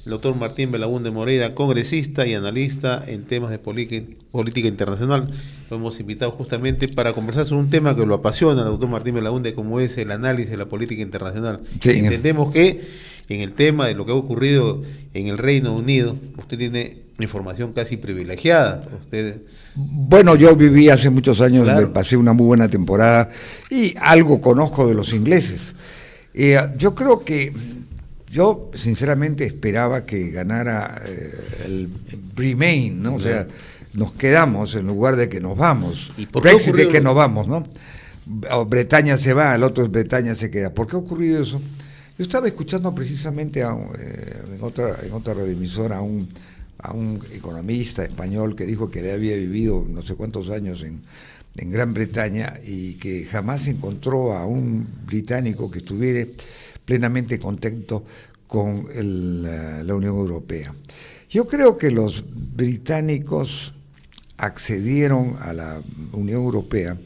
el doctor Martín Belaúnde Moreira, congresista y analista en temas de política internacional. Lo hemos invitado justamente para conversar sobre un tema que lo apasiona al doctor Martín Belaúnde, como es el análisis de la política internacional. Sí. Entendemos que en el tema de lo que ha ocurrido en el Reino Unido, usted tiene información casi privilegiada. Bueno, yo viví hace muchos años, claro, me pasé una muy buena temporada y algo conozco de los ingleses. Yo creo que, yo sinceramente esperaba que ganara el Remain, ¿no? O sea, nos quedamos en lugar de que nos vamos. ¿Y por qué Brexit ocurrió? de que nos vamos, ¿no? Bretaña se va, el otro es Bretaña se queda. ¿Por qué ha ocurrido eso? Yo estaba escuchando precisamente en otra radioemisora a un economista español que dijo que le había vivido no sé cuántos años en Gran Bretaña y que jamás encontró a un británico que estuviera plenamente contento con la Unión Europea. Yo creo que los británicos accedieron a la Unión Europea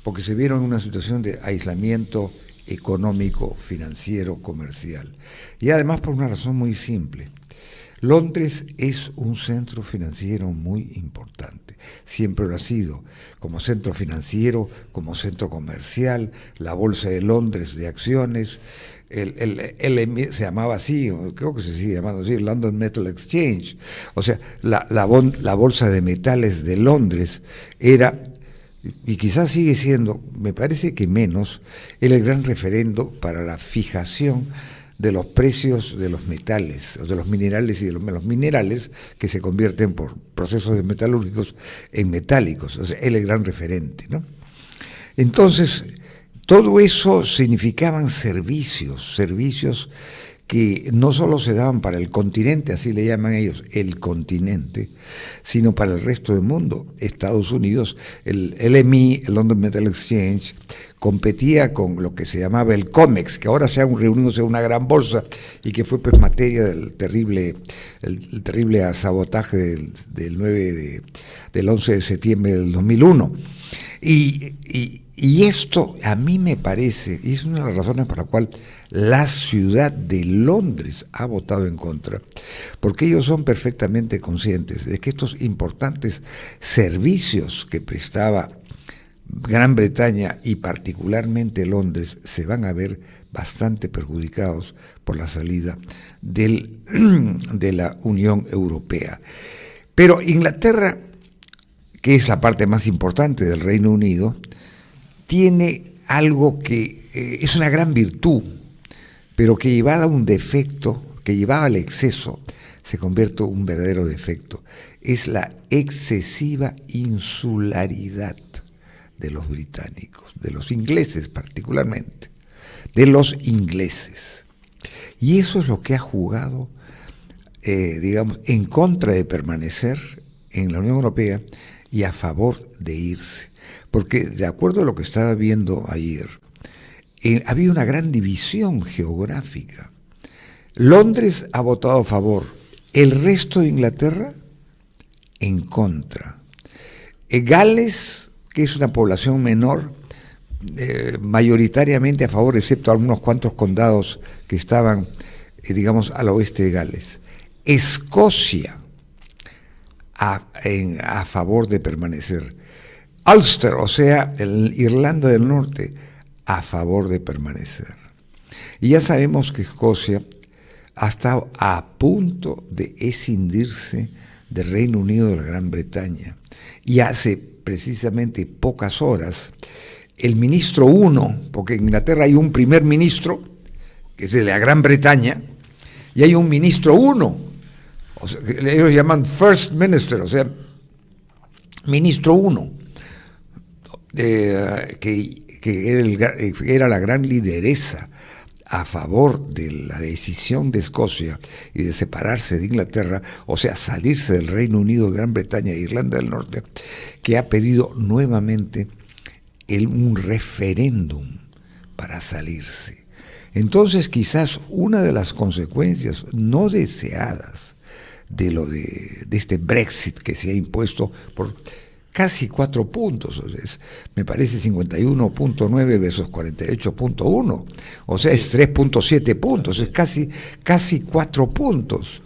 porque se vieron en una situación de aislamiento económico, financiero, comercial. Y además por una razón muy simple. Londres es un centro financiero muy importante, siempre lo ha sido, como centro financiero, como centro comercial, la Bolsa de Londres de acciones, se llamaba así, creo que se sigue llamando así, London Metal Exchange, o sea, la Bolsa de Metales de Londres era, y quizás sigue siendo, me parece que menos, era el gran referendo para la fijación de los precios de los metales, o de los minerales y de los minerales que se convierten por procesos de metalúrgicos en metálicos, o sea, él es el gran referente, ¿no? Entonces, todo eso significaban servicios que no solo se daban para el continente, así le llaman ellos, el continente, sino para el resto del mundo. Estados Unidos, el LME, el London Metal Exchange, competía con lo que se llamaba el COMEX, que ahora se han reunido en una gran bolsa y que fue pues materia del terrible sabotaje del 11 de septiembre del 2001. Y esto a mí me parece, y es una de las razones por la cual la ciudad de Londres ha votado en contra, porque ellos son perfectamente conscientes de que estos importantes servicios que prestaba Gran Bretaña y particularmente Londres se van a ver bastante perjudicados por la salida de la Unión Europea. Pero Inglaterra, que es la parte más importante del Reino Unido, tiene algo que es una gran virtud, pero que llevada a un defecto, que llevada al exceso, se convierte en un verdadero defecto. Es la excesiva insularidad de los británicos, de los ingleses particularmente, de los ingleses. Y eso es lo que ha jugado, digamos, en contra de permanecer en la Unión Europea y a favor de irse. Porque de acuerdo a lo que estaba viendo ayer, había una gran división geográfica. Londres ha votado a favor, el resto de Inglaterra en contra. Gales, que es una población menor, mayoritariamente a favor, excepto algunos cuantos condados que estaban, digamos, al oeste de Gales. Escocia, a favor de permanecer. Ulster, o sea, Irlanda del Norte, a favor de permanecer. Y ya sabemos que Escocia ha estado a punto de escindirse del Reino Unido de la Gran Bretaña. Y hace precisamente pocas horas, el ministro 1, porque en Inglaterra hay un primer ministro, que es de la Gran Bretaña, y hay un ministro 1, o sea, ellos llaman First Minister, o sea, ministro 1, que era la gran lideresa a favor de la decisión de Escocia y de separarse de Inglaterra, o sea, salirse del Reino Unido, Gran Bretaña e Irlanda del Norte, que ha pedido nuevamente un referéndum para salirse. Entonces, quizás una de las consecuencias no deseadas de este Brexit que se ha impuesto por casi 4 puntos, me parece 51.9 versus 48.1, o sea, es 3.7 puntos, es casi 4 puntos.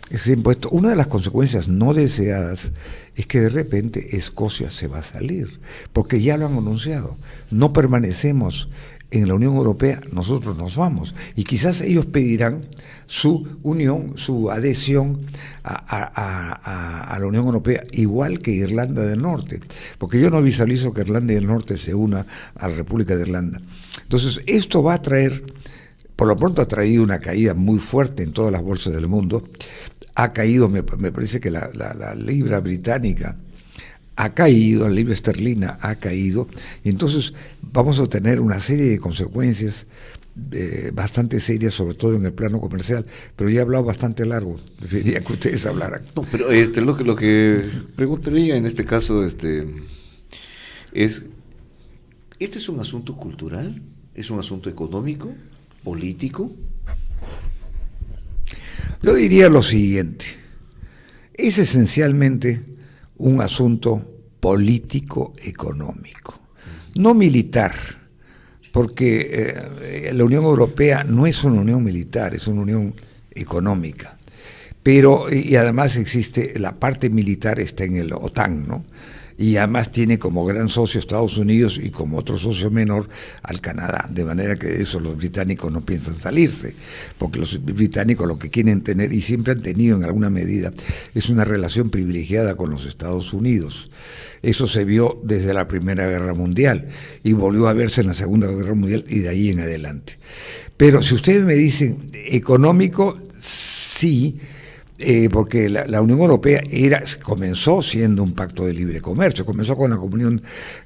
Ese impuesto, una de las consecuencias no deseadas es que de repente Escocia se va a salir, porque ya lo han anunciado, no permanecemos en la Unión Europea, nosotros nos vamos, y quizás ellos pedirán su unión, su adhesión a la Unión Europea, igual que Irlanda del Norte, porque yo no visualizo que Irlanda del Norte se una a la República de Irlanda. Entonces, esto va a traer, por lo pronto ha traído una caída muy fuerte en todas las bolsas del mundo. Ha caído, me parece que la libra británica ha caído, la libra esterlina ha caído, y entonces vamos a tener una serie de consecuencias bastante serias, sobre todo en el plano comercial, pero ya he hablado bastante largo, preferiría que ustedes hablaran. No, pero lo que preguntaría en este caso ¿este es un asunto cultural? ¿Es un asunto económico? ¿Político? Yo diría lo siguiente, es esencialmente un asunto político-económico, no militar, porque la Unión Europea no es una unión militar, es una unión económica, pero y además existe, la parte militar está en el OTAN, ¿no? Y además tiene como gran socio Estados Unidos y como otro socio menor al Canadá, de manera que de eso los británicos no piensan salirse, porque los británicos lo que quieren tener, y siempre han tenido en alguna medida, es una relación privilegiada con los Estados Unidos. Eso se vio desde la Primera Guerra Mundial y volvió a verse en la Segunda Guerra Mundial y de ahí en adelante. Pero si ustedes me dicen económico, sí, porque la Unión Europea comenzó siendo un pacto de libre comercio, comenzó con la comunión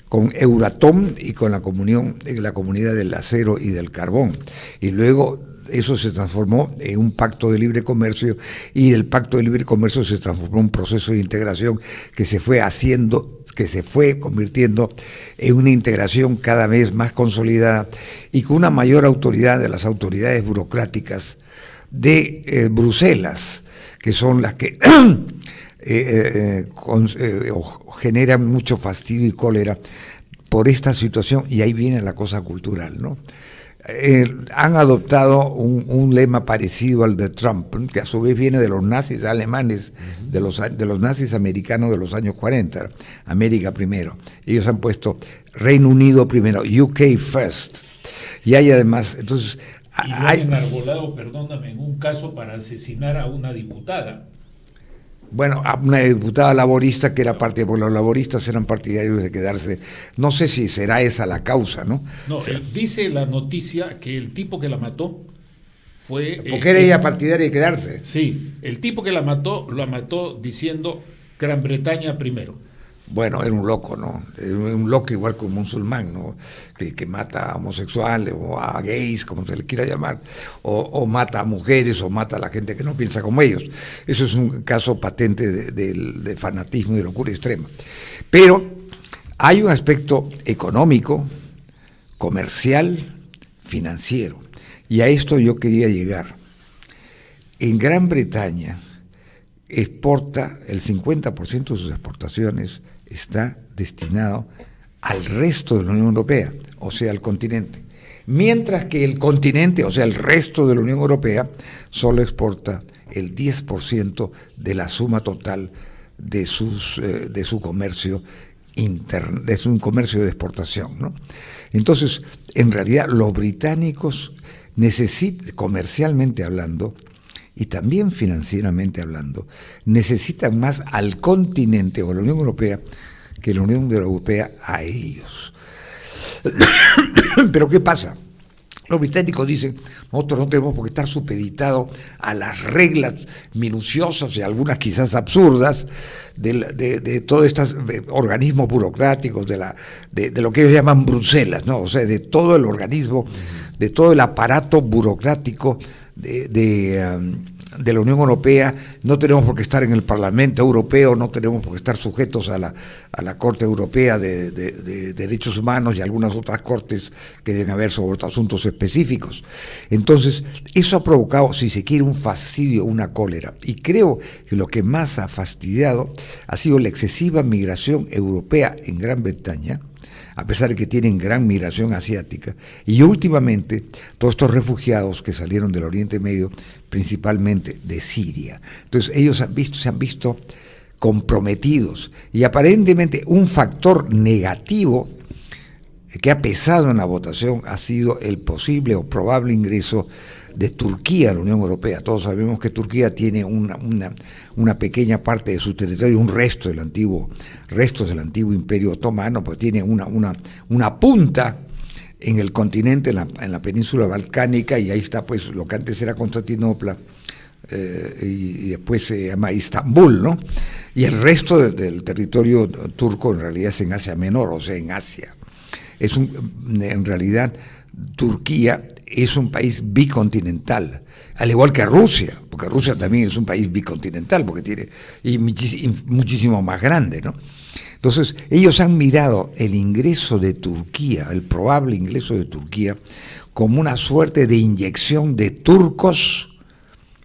con Euratom y con la comunidad del acero y del carbón, y luego eso se transformó en un pacto de libre comercio, y el pacto de libre comercio se transformó en un proceso de integración que se fue haciendo, que se fue convirtiendo en una integración cada vez más consolidada y con una mayor autoridad de las autoridades burocráticas de Bruselas, que son las que generan mucho fastidio y cólera por esta situación, y ahí viene la cosa cultural, ¿no? Han adoptado un lema parecido al de Trump, que a su vez viene de los nazis alemanes, de los nazis americanos de los años 40, América primero. Ellos han puesto Reino Unido primero, UK first. Y hay además, entonces... Y lo han enarbolado, perdóname, en un caso para asesinar a una diputada. Bueno, a una diputada laborista que era parte, porque los laboristas eran partidarios de quedarse, no sé si será esa la causa, ¿no? No, dice la noticia que el tipo que la mató fue... Porque era ella partidaria de quedarse. Sí, el tipo que la mató diciendo Gran Bretaña primero. Bueno, era un loco, ¿no? Un loco igual que un musulmán, ¿no? Que mata a homosexuales o a gays, como se les quiera llamar, o mata a mujeres o mata a la gente que no piensa como ellos. Eso es un caso patente de fanatismo y de locura extrema. Pero hay un aspecto económico, comercial, financiero, y a esto yo quería llegar. En Gran Bretaña exporta el 50% de sus exportaciones, está destinado al resto de la Unión Europea, o sea, al continente. Mientras que el continente, o sea, el resto de la Unión Europea, solo exporta el 10% de la suma total de su comercio interno, de su comercio de exportación, ¿no? Entonces, en realidad, los británicos necesitan, comercialmente hablando, y también financieramente hablando, necesitan más al continente o a la Unión Europea que la Unión Europea a ellos. Pero ¿qué pasa? Los británicos dicen, nosotros no tenemos por qué estar supeditados a las reglas minuciosas y algunas quizás absurdas de todos estos organismos burocráticos, de lo que ellos llaman Bruselas, ¿no? O sea, de todo el organismo, de todo el aparato burocrático de de la Unión Europea, no tenemos por qué estar en el Parlamento Europeo, no tenemos por qué estar sujetos a la Corte Europea de Derechos Humanos y algunas otras cortes que deben haber sobre otros asuntos específicos. Entonces, eso ha provocado, si se quiere, un fastidio, una cólera. Y creo que lo que más ha fastidiado ha sido la excesiva migración europea en Gran Bretaña, a pesar de que tienen gran migración asiática, y últimamente todos estos refugiados que salieron del Oriente Medio, principalmente de Siria. Entonces ellos se han visto comprometidos, y aparentemente un factor negativo que ha pesado en la votación ha sido el posible o probable ingreso de Turquía a la Unión Europea. Todos sabemos que Turquía tiene una pequeña parte de su territorio, restos del antiguo Imperio Otomano, pues tiene una punta en el continente, en la península balcánica, y ahí está pues lo que antes era Constantinopla, y después se llama Istambul, ¿no? Y el resto del territorio turco en realidad es en Asia Menor, o sea, en Asia. En realidad, Turquía es un país bicontinental, al igual que Rusia, porque Rusia también es un país bicontinental, porque tiene y muchísimo más grande, ¿no? Entonces, ellos han mirado el ingreso de Turquía, el probable ingreso de Turquía, como una suerte de inyección de turcos,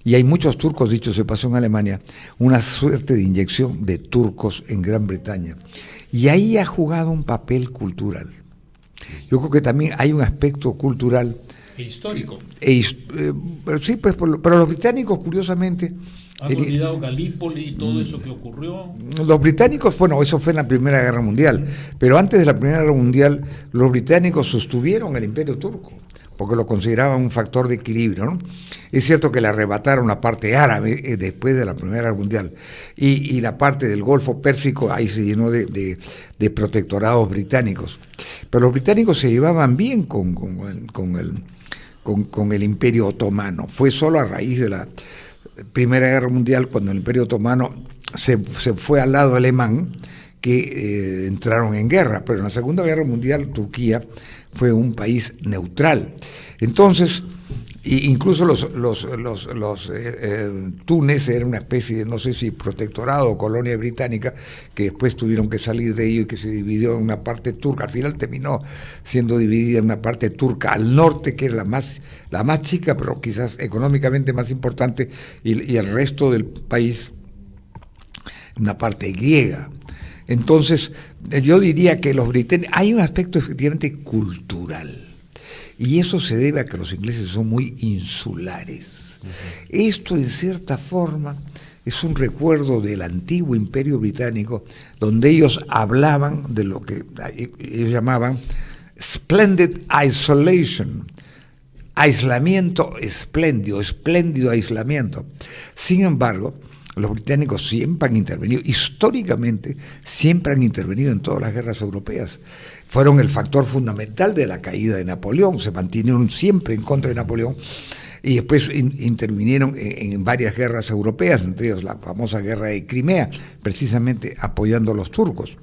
y hay muchos turcos, dicho se pasó en Alemania, una suerte de inyección de turcos en Gran Bretaña. Y ahí ha jugado un papel cultural. Yo creo que también hay un aspecto cultural e histórico. Sí, pues, pero los británicos, curiosamente... ¿Han olvidado Galípoli y todo eso que ocurrió? Los británicos, bueno, eso fue en la Primera Guerra Mundial, pero antes de la Primera Guerra Mundial, los británicos sostuvieron el Imperio Turco, porque lo consideraban un factor de equilibrio, ¿no? Es cierto que le arrebataron la parte árabe después de la Primera Guerra Mundial, y la parte del Golfo Pérsico ahí se llenó de protectorados británicos. Pero los británicos se llevaban bien con el Imperio Otomano. Fue solo a raíz de la Primera Guerra Mundial, cuando el Imperio Otomano se fue al lado alemán, que entraron en guerra. Pero en la Segunda Guerra Mundial Turquía fue un país neutral. Entonces, incluso Túnez era una especie de, no sé si protectorado o colonia británica, que después tuvieron que salir de ello y que se dividió en una parte turca. Al final terminó siendo dividida en una parte turca al norte, que es la más chica, pero quizás económicamente más importante, y el resto del país, una parte griega. Entonces, yo diría que los británicos, hay un aspecto efectivamente cultural, y eso se debe a que los ingleses son muy insulares. Esto, en cierta forma, es un recuerdo del antiguo Imperio Británico, donde ellos hablaban de lo que ellos llamaban splendid isolation, aislamiento espléndido, espléndido aislamiento. Sin embargo, los británicos siempre han intervenido, históricamente siempre han intervenido en todas las guerras europeas. Fueron el factor fundamental de la caída de Napoleón, se mantuvieron siempre en contra de Napoleón, y después intervinieron en varias guerras europeas, entre ellas la famosa guerra de Crimea, precisamente apoyando a los turcos.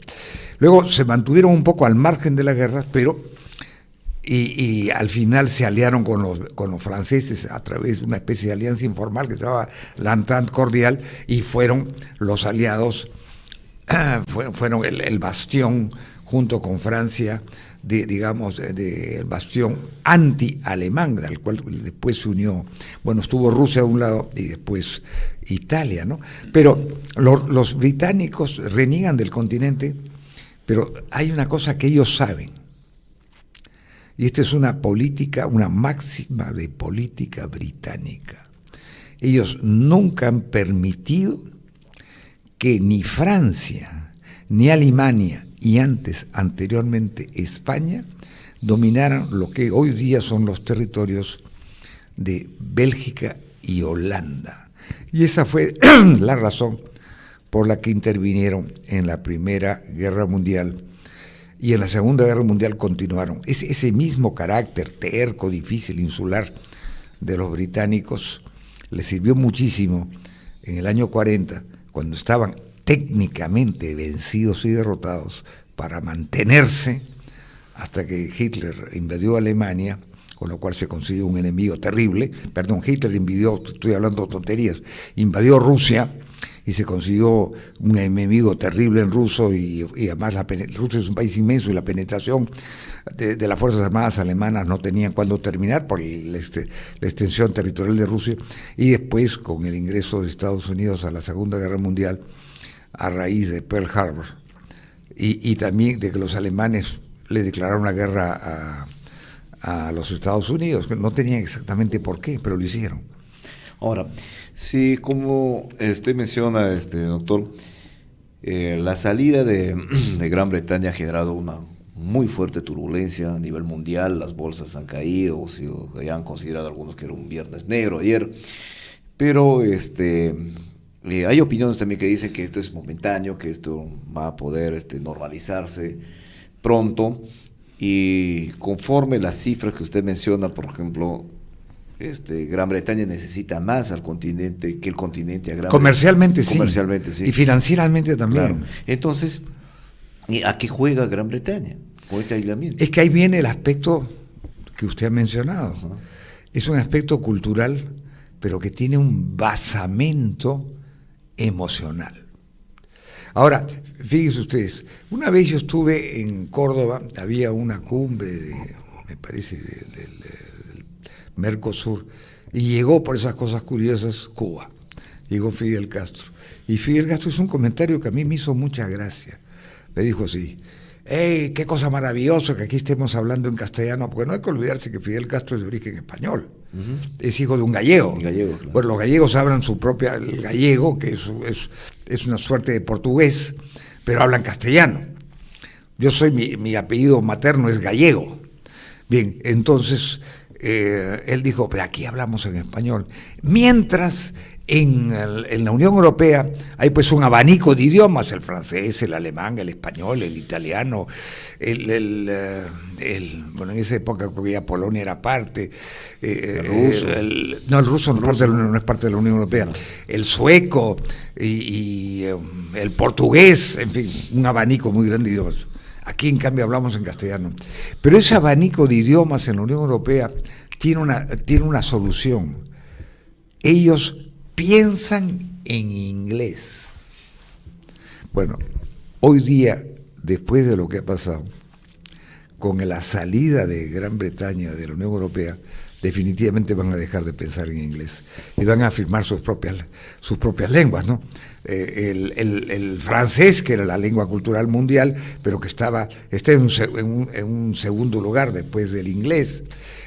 Luego se mantuvieron un poco al margen de las guerras, pero y al final se aliaron con los franceses a través de una especie de alianza informal que se llamaba la Entente Cordial, y fueron los aliados, fueron el bastión junto con Francia, el bastión anti-alemán, al cual después se unió, bueno, estuvo Rusia a un lado y después Italia, ¿no? Pero los británicos reniegan del continente, pero hay una cosa que ellos saben, y esta es una máxima de política británica. Ellos nunca han permitido que ni Francia, ni Alemania, y anteriormente España, dominaran lo que hoy día son los territorios de Bélgica y Holanda. Y esa fue la razón por la que intervinieron en la Primera Guerra Mundial, y en la Segunda Guerra Mundial continuaron. Ese mismo carácter terco, difícil, insular de los británicos les sirvió muchísimo en el año 40, cuando estaban técnicamente vencidos y derrotados, para mantenerse hasta que Hitler invadió Alemania con lo cual se consiguió un enemigo terrible. Perdón, Hitler invadió, estoy hablando tonterías, invadió Rusia y se consiguió un enemigo terrible en ruso, y además Rusia es un país inmenso y la penetración de las Fuerzas Armadas alemanas no tenían cuándo terminar por la extensión territorial de Rusia, y después con el ingreso de Estados Unidos a la Segunda Guerra Mundial a raíz de Pearl Harbor, y también de que los alemanes le declararon la guerra a los Estados Unidos, que no tenían exactamente por qué, pero lo hicieron. Ahora, sí, como usted menciona, doctor, la salida de Gran Bretaña ha generado una muy fuerte turbulencia a nivel mundial. Las bolsas han caído, ya han considerado algunos que era un viernes negro ayer, pero hay opiniones también que dicen que esto es momentáneo, que esto va a poder normalizarse pronto, y conforme las cifras que usted menciona, por ejemplo, Gran Bretaña necesita más al continente que el continente a Gran Comercialmente, sí. Comercialmente, sí. Y financieramente también. Claro. Entonces, ¿a qué juega Gran Bretaña con este aislamiento? Es que ahí viene el aspecto que usted ha mencionado. Ajá. Es un aspecto cultural, pero que tiene un basamento emocional. Ahora, fíjense ustedes, una vez yo estuve en Córdoba, había una cumbre me parece, del Mercosur, y llegó, por esas cosas curiosas, Cuba. Llegó Fidel Castro. Y Fidel Castro hizo un comentario que a mí me hizo mucha gracia. Me dijo así: ¡hey, qué cosa maravillosa que aquí estemos hablando en castellano! Porque no hay que olvidarse que Fidel Castro es de origen español. Es hijo de un gallego. Gallego, claro. Bueno, los gallegos hablan el gallego, que es una suerte de portugués, pero hablan castellano. Yo mi apellido materno es gallego. Bien, entonces él dijo, pero aquí hablamos en español. Mientras en la Unión Europea hay pues un abanico de idiomas: el francés, el alemán, el español, el italiano, bueno, en esa época que ya Polonia era parte, el ruso. El ruso no es parte de la Unión Europea, el sueco y el portugués, en fin, un abanico muy grande de idiomas. Aquí, en cambio, hablamos en castellano. Pero ese abanico de idiomas en la Unión Europea tiene una solución. Ellos piensan en inglés. Bueno, hoy día, después de lo que ha pasado, con la salida de Gran Bretaña de la Unión Europea, definitivamente van a dejar de pensar en inglés y van a afirmar sus propias lenguas, ¿no? El francés, que era la lengua cultural mundial, pero que está en un segundo lugar después del inglés.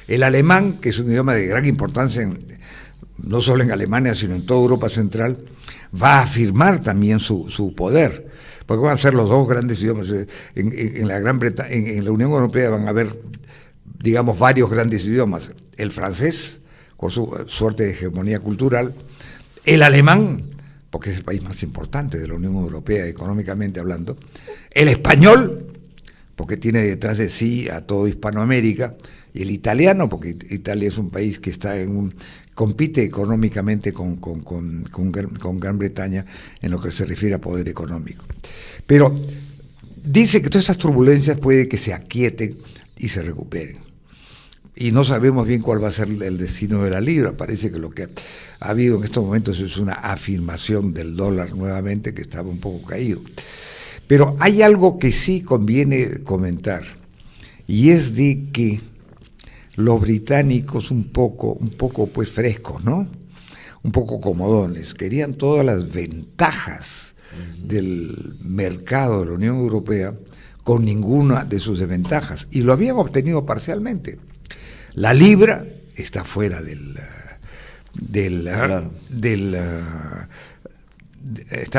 El alemán, que es un idioma de gran importancia no solo en Alemania, sino en toda Europa Central, va a afirmar también su poder, porque van a ser los dos grandes idiomas. En la Gran Bretaña, en la Unión Europea van a haber, digamos, varios grandes idiomas: el francés, con su suerte de hegemonía cultural; el alemán, porque es el país más importante de la Unión Europea económicamente hablando; el español, porque tiene detrás de sí a toda Hispanoamérica; y el italiano, porque Italia es un país que compite económicamente con Gran Bretaña en lo que se refiere a poder económico. Pero dice que todas estas turbulencias puede que se aquieten y se recuperen. Y no sabemos bien cuál va a ser el destino de la libra. Parece que lo que ha habido en estos momentos es una afirmación del dólar nuevamente, que estaba un poco caído. Pero hay algo que sí conviene comentar, y es de que los británicos un poco pues frescos, ¿no? Un poco comodones, querían todas las ventajas del mercado de la Unión Europea con ninguna de sus desventajas, y lo habían obtenido parcialmente. La libra está fuera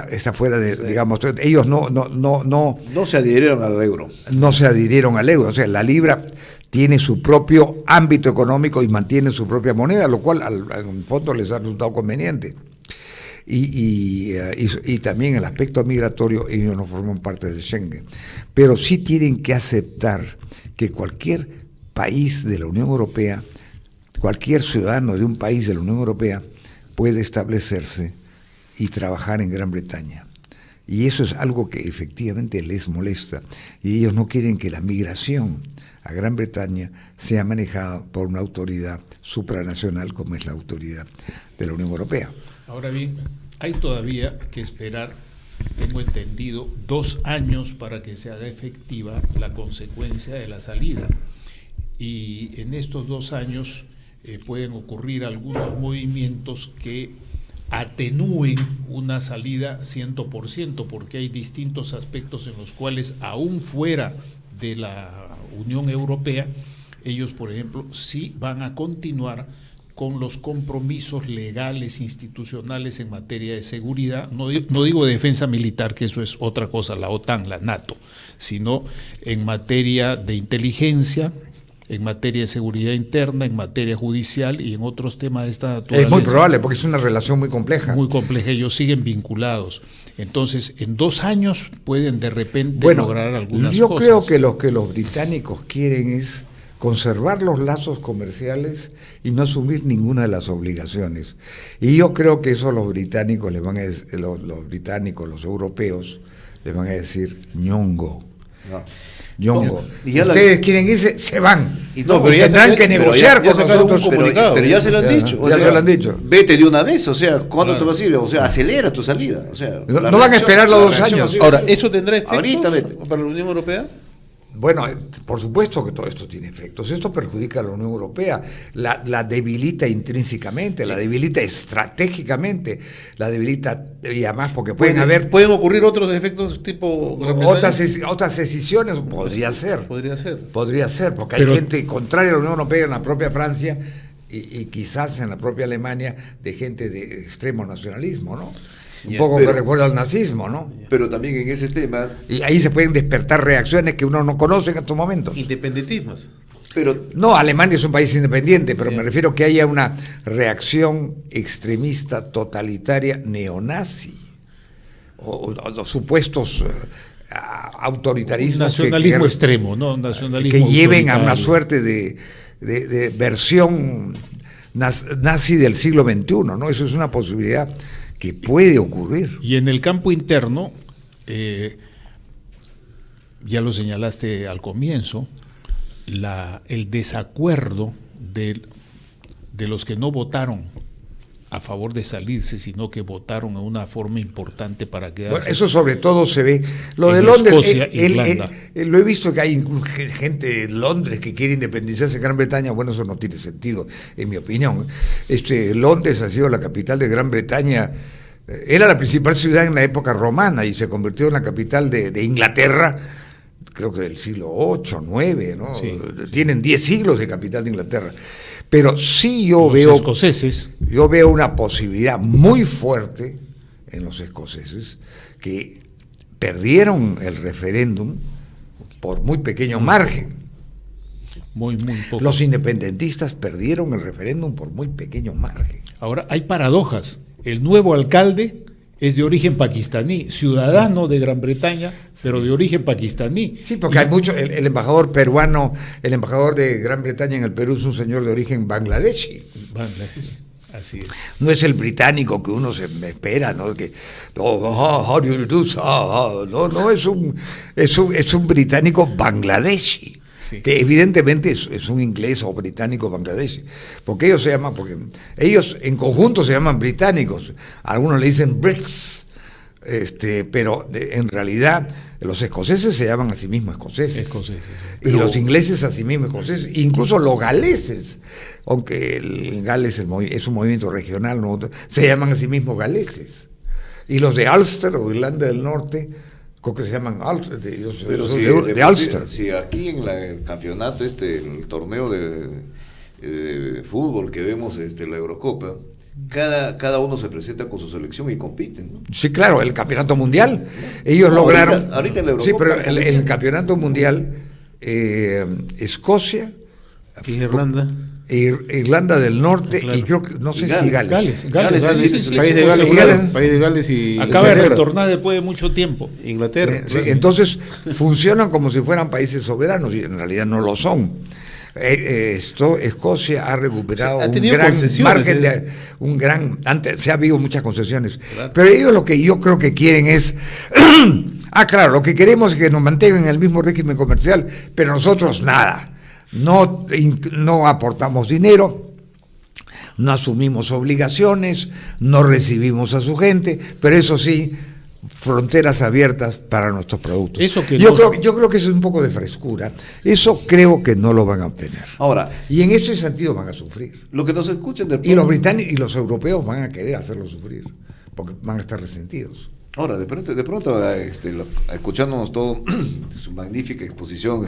está fuera de, digamos, ellos no se adhirieron al euro. No se adhirieron al euro, o sea, la libra tiene su propio ámbito económico y mantiene su propia moneda, lo cual en el fondo les ha resultado conveniente. Y también el aspecto migratorio, ellos no forman parte del Schengen, pero sí tienen que aceptar que cualquier país de la Unión Europea, cualquier ciudadano de un país de la Unión Europea puede establecerse y trabajar en Gran Bretaña. Y eso es algo que efectivamente les molesta. Y ellos no quieren que la migración a Gran Bretaña sea manejada por una autoridad supranacional como es la autoridad de la Unión Europea. Ahora bien, hay todavía que esperar, tengo entendido, 2 años para que se haga efectiva la consecuencia de la salida. Y en estos 2 años pueden ocurrir algunos movimientos que atenúen una salida 100%, porque hay distintos aspectos en los cuales, aún fuera de la Unión Europea, ellos, por ejemplo, sí van a continuar con los compromisos legales, institucionales en materia de seguridad, no digo de defensa militar, que eso es otra cosa, la OTAN, la NATO, sino en materia de inteligencia, en materia de seguridad interna, en materia judicial y en otros temas de esta naturaleza. Es muy probable, porque es una relación muy compleja. Muy compleja, ellos siguen vinculados. Entonces, en 2 años pueden de repente lograr algunas cosas. Yo creo que lo que los británicos quieren es conservar los lazos comerciales y no asumir ninguna de las obligaciones. Y yo creo que eso los británicos les van a decir, los británicos, los europeos, les van a decir ñongo. No. Ñongo. No, y ya ustedes quieren irse, se van. Y No, no, pero tendrán que negociar con sacaron nosotros. un comunicado. Pero ya se lo han dicho. Ya se lo han dicho. Vete de una vez, o sea, ¿cuándo Claro. te vas a ir? O sea, acelera tu salida. O sea, No la van a reacción- esperar los la 2 reacción años. así- Ahora, ¿eso tendrá efectos Ahorita vete. para la Unión Europea? Bueno, por supuesto que todo esto tiene efectos. Esto perjudica a la Unión Europea, la debilita intrínsecamente, la debilita estratégicamente, la debilita, y además porque pueden haber ¿Pueden ocurrir otros efectos tipo Gran Bretaña? otras decisiones, podría ser, Podría ser. porque Pero- hay gente contraria a la Unión Europea en la propia Francia y quizás en la propia Alemania de gente de extremo nacionalismo, ¿no? Un Ya, poco pero- que recuerda al nazismo, ¿no? Pero también en ese tema, Y ahí se pueden despertar reacciones que uno no conoce en estos momentos. Independentismos. pero No, Alemania es un país independiente, pero Bien. me refiero que haya una reacción extremista, totalitaria, neonazi, o los supuestos autoritarismos Nacionalismo extremo, ¿no? Nacionalismo que lleven a una autoritario. suerte de versión nazi del siglo XXI, ¿no? Eso es una posibilidad que puede ocurrir. Y en el campo interno, ya lo señalaste al comienzo, el desacuerdo de los que no votaron a favor de salirse, sino que votaron en una forma importante para quedarse. Bueno, eso sobre todo se ve. Lo En de Londres, Escocia, Irlanda. lo he visto que hay gente de Londres que quiere independizarse de Gran Bretaña. Bueno, eso no tiene sentido, en mi opinión. Londres ha sido la capital de Gran Bretaña. Era la principal ciudad en la época romana y se convirtió en la capital de Inglaterra, creo que del siglo VIII, IX, ¿no? Sí. Tienen 10 siglos de capital de Inglaterra. Pero sí Los escoceses. yo veo una posibilidad muy fuerte en los escoceses que perdieron el referéndum por muy pequeño margen. Muy poco. Los independentistas perdieron el referéndum por muy pequeño margen. Ahora, hay paradojas. El nuevo alcalde es de origen pakistaní, ciudadano de Gran Bretaña, pero de origen pakistaní. Sí, porque hay mucho, el embajador peruano, el embajador de Gran Bretaña en el Perú es un señor de origen bangladeshi. Así es. No es el británico que uno se espera, ¿no? Que how do you do? No, es un británico bangladeshi. Sí. Que evidentemente es un inglés o británico bangladeshi, porque ellos en conjunto se llaman británicos, algunos le dicen Brits, pero en realidad los escoceses se llaman a sí mismos escoceses, y los ingleses a sí mismos escoceses, incluso los galeses, aunque el Gales es un movimiento regional, ¿no? Se llaman a sí mismos galeses, y los de Ulster o Irlanda del Norte creo que se llaman Ulster, pero de Ulster. si aquí en el campeonato, el torneo de fútbol que vemos, la Eurocopa, cada uno se presenta con su selección y compiten, ¿no? Sí, claro, el campeonato mundial. Ellos No, lograron. ahorita en la Eurocopa, sí, pero el campeonato mundial, Escocia, Irlanda del Norte, Claro. y creo que, no sé Y si Gales. Gales. País de Gales, Gales. País de Gales y Acaba de Inglaterra. retornar después de mucho tiempo. Inglaterra. Sí, entonces funcionan como si fueran países soberanos y en realidad no lo son. Escocia ha recuperado ha un tenido gran concesiones, margen antes se ha habido muchas concesiones, Claro. pero ellos lo que yo creo que quieren es claro, lo que queremos es que nos mantengan en el mismo régimen comercial, pero nosotros nada, no aportamos dinero, no asumimos obligaciones, no recibimos a su gente, pero eso sí, fronteras abiertas para nuestros productos. Eso que yo creo que eso es un poco de frescura. Eso creo que no lo van a obtener. Ahora, Y en ese sentido van a sufrir. lo que nos escuchen del Y los británicos y los europeos van a querer hacerlo sufrir, porque van a estar resentidos. Ahora, de pronto escuchándonos todo, su magnífica exposición,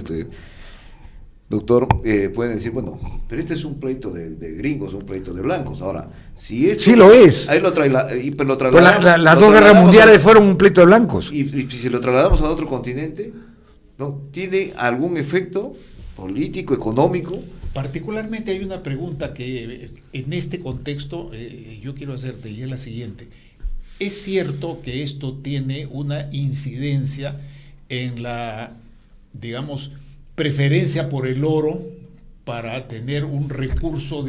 doctor, pueden decir, bueno, pero este es un pleito de gringos, un pleito de blancos. Ahora, si esto... Sí lo es. Ahí lo Pues trasladamos... las dos guerras mundiales fueron un pleito de blancos. Y si lo trasladamos a otro continente, ¿no? ¿Tiene algún efecto político, económico? Particularmente hay una pregunta que en este contexto yo quiero hacerte, y es la siguiente. ¿Es cierto que esto tiene una incidencia en la, digamos, preferencia por el oro para tener un recurso,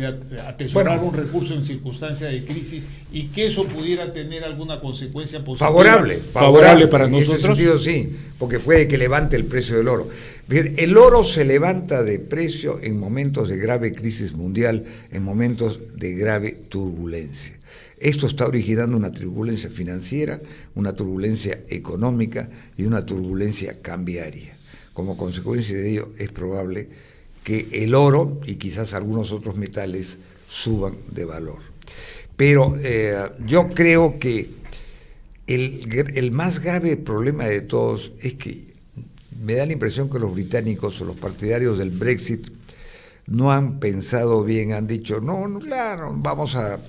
atesorar un recurso en circunstancias de crisis, y que eso pudiera tener alguna consecuencia positiva? Favorable para nosotros? En ese sentido sí, porque puede que levante el precio del oro. El oro se levanta de precio en momentos de grave crisis mundial, en momentos de grave turbulencia. Esto está originando una turbulencia financiera, una turbulencia económica y una turbulencia cambiaria. Como consecuencia de ello, es probable que el oro y quizás algunos otros metales suban de valor. Pero yo creo que el más grave problema de todos es que me da la impresión que los británicos o los partidarios del Brexit no han pensado bien, han dicho, no, claro, vamos a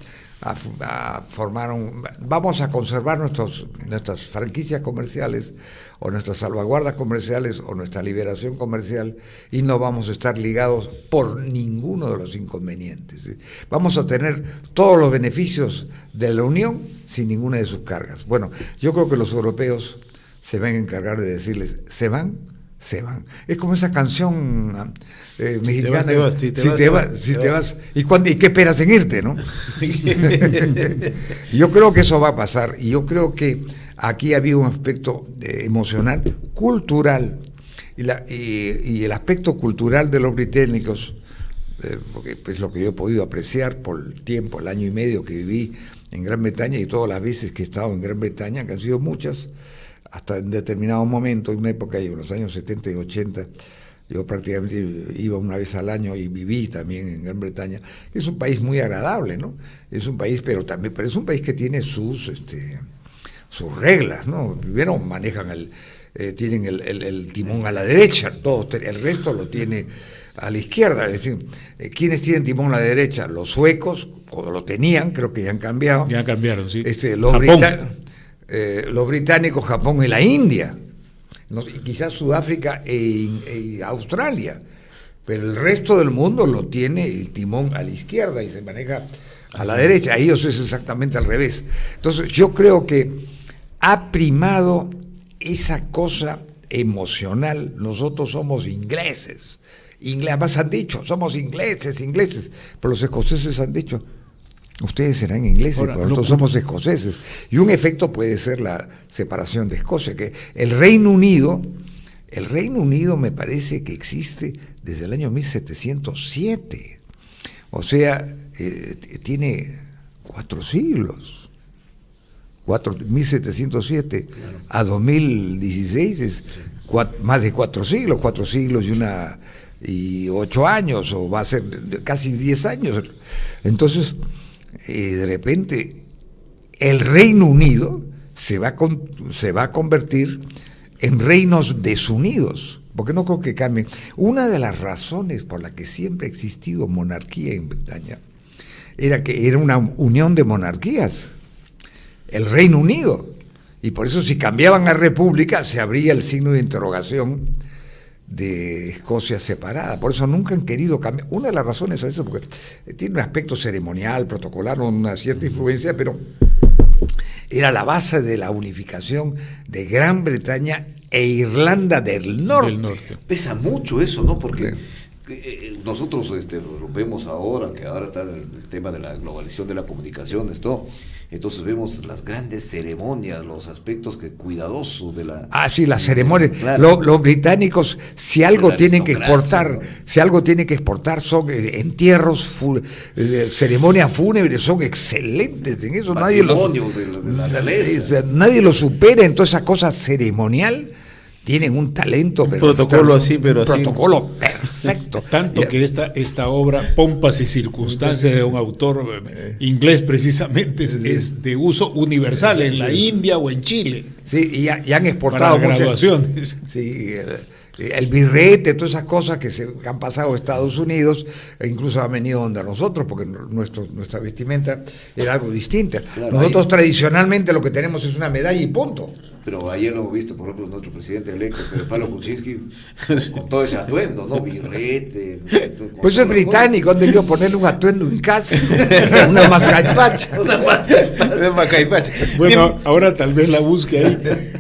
conservar nuestras franquicias comerciales o nuestras salvaguardas comerciales o nuestra liberación comercial, y no vamos a estar ligados por ninguno de los inconvenientes. Vamos a tener todos los beneficios de la Unión sin ninguna de sus cargas. Bueno, yo creo que los europeos se van a encargar de decirles, se van. Es como esa canción mexicana. Si te vas. ¿Y qué esperas en irte, no? Yo creo que eso va a pasar, y yo creo que aquí había un aspecto emocional, cultural, y el aspecto cultural de los británicos, porque es lo que yo he podido apreciar por el tiempo, el año y medio que viví en Gran Bretaña y todas las veces que he estado en Gran Bretaña, que han sido muchas, hasta en determinado momento, en una época en los años 70 y 80, yo prácticamente iba una vez al año y viví también en Gran Bretaña, que es un país muy agradable, ¿no? Es un país, pero es un país que tiene sus reglas, ¿no? Primero manejan tienen el timón a la derecha, el resto lo tiene a la izquierda. Es decir, ¿quiénes tienen timón a la derecha? Los suecos, o lo tenían, creo que ya han cambiado. Ya cambiaron, sí. Los británicos, Japón y la India, y quizás Sudáfrica e Australia, pero el resto del mundo lo tiene el timón a la izquierda y se maneja a la derecha. A ellos es exactamente al revés. Entonces yo creo que ha primado esa cosa emocional. Nosotros somos ingleses, además han dicho, somos ingleses, pero los escoceses han dicho, ustedes serán ingleses, pero nosotros somos escoceses. Y un efecto puede ser la separación de Escocia, que el Reino Unido me parece que existe desde el año 1707. O sea, tiene 4 siglos. 1707 claro. A 2016 es más de 4 siglos y 8 años, o va a ser casi 10 años. Entonces, de repente el Reino Unido se va a convertir en reinos desunidos, porque no creo que cambien. Una de las razones por la que siempre ha existido monarquía en Bretaña era que era una unión de monarquías, el Reino Unido, y por eso si cambiaban a república se abría el signo de interrogación de Escocia separada. Por eso nunca han querido cambiar. Una de las razones es eso, porque tiene un aspecto ceremonial, protocolar, una cierta influencia, pero era la base de la unificación de Gran Bretaña e Irlanda del Norte. Pesa mucho eso, ¿no? Porque nosotros lo vemos ahora, que ahora está el tema de la globalización de la comunicación, esto, entonces vemos las grandes ceremonias, los aspectos cuidadosos de la... Ah, sí, las ceremonias. Claro. Los británicos, si algo La tienen que aristocracia, exportar, ¿no? si algo tienen que exportar son entierros, ceremonias fúnebres, son excelentes en eso. Patrimonios de la realeza. Nadie lo supera en toda esa cosa ceremonial. Tienen un talento, Un protocolo así, pero así. protocolo perfecto. Tanto que esta obra, Pompas y Circunstancias, de un autor inglés precisamente, es de uso universal en la India o en Chile. Sí, y han exportado Para muchas- graduaciones. Sí, el birrete, todas esas cosas que han pasado a Estados Unidos, e incluso han venido donde nosotros, porque nuestra vestimenta era algo distinta. Claro, Nosotros ahí- tradicionalmente lo que tenemos es una medalla y punto. Pero ayer lo hemos visto, por ejemplo, nuestro presidente electo, Pedro Pablo Kuczynski, con todo ese atuendo, ¿no? Birrete. con Pues todas es las británico, han debido ponerle un atuendo en casa, una mascapacha. cosas. Macaipacha. Bueno, ahora tal vez la busque ahí.